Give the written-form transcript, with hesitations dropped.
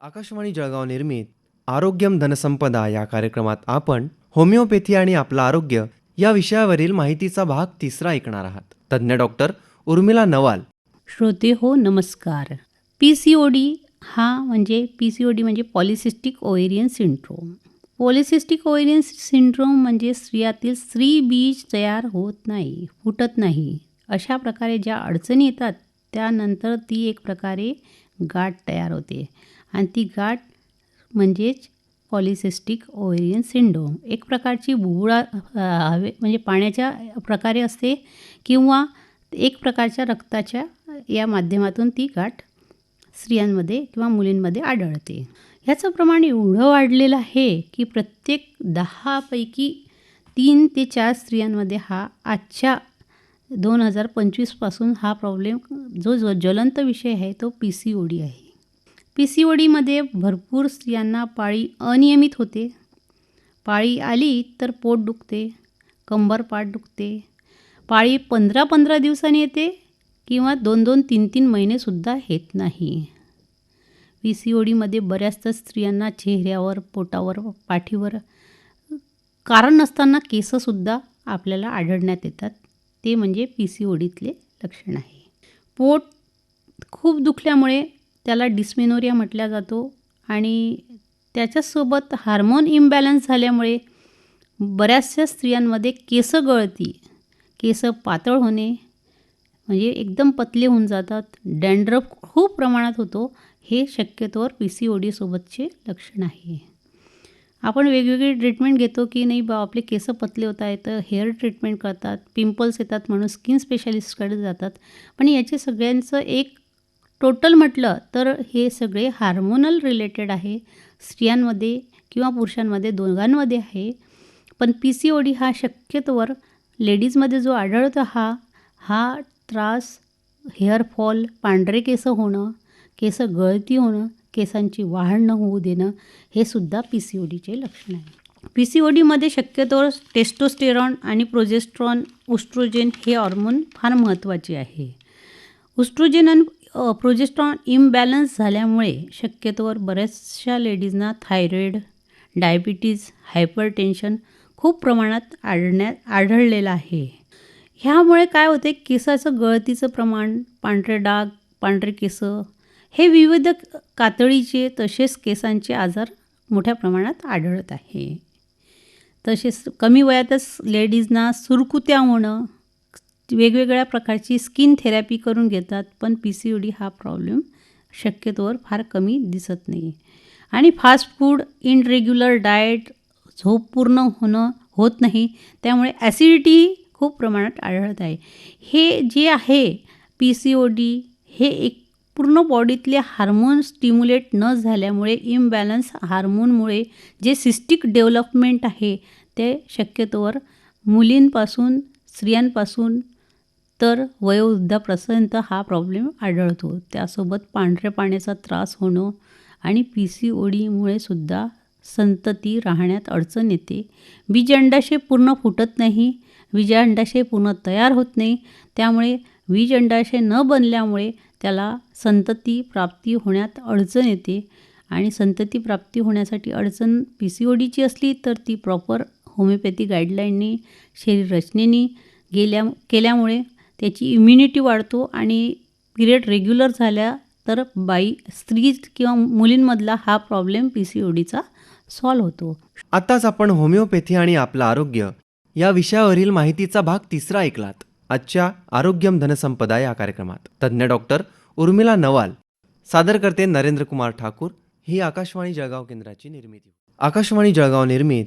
आकाशवाणी जळगाव निर्मित आरोग्यम धनसंपदा या कार्यक्रमात आपण होमिओपॅथी आणि आपलं आरोग्य या विषयावरील माहितीचा भाग 3 ऐकणार आहात. तज्ज्ञ डॉक्टर उर्मिला नवाल. श्रोते हो नमस्कार. PCOD म्हणजे polycystic ovarian syndrome. Polycystic ovarian syndrome म्हणजे स्त्रियातील स्त्री बीज तयार होत नाही, फुटत नाही. अशा प्रकारे ज्या अडचणी येतात त्यानंतर ती एक प्रकारे गाठ तयार होते आणि ती गाठ म्हणजेच पॉलिसिस्टिक ओव्हेरियन सिंड्रोम. एक प्रकारची बुबुळा म्हणजे पाण्याच्या प्रकारे असते किंवा एक प्रकारच्या रक्ताच्या या माध्यमातून ती गाठ स्त्रियांमध्ये किंवा मुलींमध्ये आढळते. ह्याचं प्रमाण एवढं वाढलेलं आहे की प्रत्येक 10 पैकी 3 ते 4 स्त्रियांमध्ये हा आजच्या 2025 पासून हा प्रॉब्लेम जो ज्वलंत विषय आहे तो PCOD आहे. PCODमध्ये भरपूर स्त्रियांना पाळी अनियमित होते. पाळी आली तर पोट दुखते, कंबरपाठ दुखते. पाळी 15-15 दिवसांनी येते किंवा 2-2, 3-3 महिनेसुद्धा येत नाही. PCODमध्ये बऱ्याचदा स्त्रियांना चेहऱ्यावर, पोटावर, पाठीवर कारण नसताना केससुद्धा आपल्याला आढळण्यात येतात. ते म्हणजे PCODतले लक्षण आहे. पोट खूप दुखल्यामुळे त्याला डिस्मेनोरिया म्हटला जातो आणि त्याच्यासोबत हार्मोन इम्बॅलन्स झाल्यामुळे बऱ्याचशा स्त्रियांमध्ये केसगळती, केस पातळ होणे म्हणजे एकदम पतले होऊन जातात, डॅन्ड्रफ खूप प्रमाणात होतो. हे शक्यतोवर PCOD सोबतचे लक्षण आहे. आपण वेगवेगळी ट्रीटमेंट घेतो की नाही बा आपले केस पतले होत आहेत तर हेअर ट्रीटमेंट करतात, पिंपल्स येतात म्हणून स्किन स्पेशालिस्टकडे जातात. पण याचे सगळ्यांचं एक टोटल म्हटलं तर हे सगळे हार्मोनल रिलेटेड आहे. स्त्रियांमध्ये किंवा पुरुषांमध्ये दोघांमध्ये आहे. पण PCOD हा शक्यतोवर लेडीजमध्ये जो आढळतो हा त्रास हेअरफॉल, पांढरे केस होणं, केस गळती होणं, केसांची वाढ न होऊ देणं हे सुद्धा PCODचे लक्षण आहे. PCODमध्ये शक्यतोवर टेस्टोस्टेरॉन आणि प्रोजेस्ट्रॉन, उस्ट्रोजेन हे हॉर्मोन फार महत्त्वाचे आहे. उस्ट्रोजेन आणि प्रोजेस्ट्रॉन इम्बॅलन्स झाल्यामुळे शक्यतोवर बऱ्याचशा लेडीजना थायरॉईड, डायबिटीज, हायपरटेन्शन खूप प्रमाणात आढळलेलं आहे. ह्यामुळे काय होते केसाचं गळतीचं प्रमाण, पांढरे डाग, पांढरे केस हे विविध कातळीचे तसेच केसांचे आजार मोठ्या प्रमाणात आढळत आहे. तसेच कमी वयातच लेडीजना सुरकुत्या होणं, वेगवेगळ्या प्रकारची स्किन थेरपी करून घेतात. पण PCOD हा प्रॉब्लेम शक्यतोवर फार कमी दिसत नाही. आणि फास्ट फूड, इनरेग्युलर डाएट, झोप पूर्ण होत नाही त्यामुळे ॲसिडिटी खूप प्रमाणात आढळत आहे. हे जे आहे PCOD हे एक पूर्ण बॉडीतले हार्मोन स्टिम्युलेट न झाल्यामुळे इम्बॅलन्स हार्मोनमुळे जे सिस्टिक डेव्हलपमेंट आहे ते शक्यतोवर मुलींपासून, स्त्रियांपासून तर वयोवृद्धापर्यंत हा प्रॉब्लेम आढळतो. त्यासोबत पांढऱ्या पाण्याचा त्रास होणं आणि PCODमुळे सुद्धा संतती राहण्यात अडचण येते. बीजअंडाशय पूर्ण फुटत नाही, बीजअंडाशय पूर्ण तयार होत नाही. त्यामुळे बीजअंडाशय न बनल्यामुळे त्याला संतती प्राप्ती होण्यात अडचण येते आणि संतती प्राप्ती होण्यासाठी अडचण PCODची असली तर ती प्रॉपर होमिओपॅथी गाईडलाईननी, शरीर रचनेनी केल्यामुळे त्याची इम्युनिटी वाढतो आणि पिरियड रेग्युलर झाल्या तर स्त्री किंवा मुलींमधला हा प्रॉब्लेम PCODचा सॉल्व्ह होतो. आताच आपण होमिओपॅथी आणि आपलं आरोग्य या विषयावरील माहितीचा भाग 3 ऐकलात. आजच्या आरोग्यम धनसंपदा या कार्यक्रमात तज्ज्ञ डॉक्टर उर्मिला नवाल, सादर करते नरेंद्र कुमार ठाकूर. ही आकाशवाणी जळगाव केंद्राची निर्मिती. आकाशवाणी जळगाव निर्मित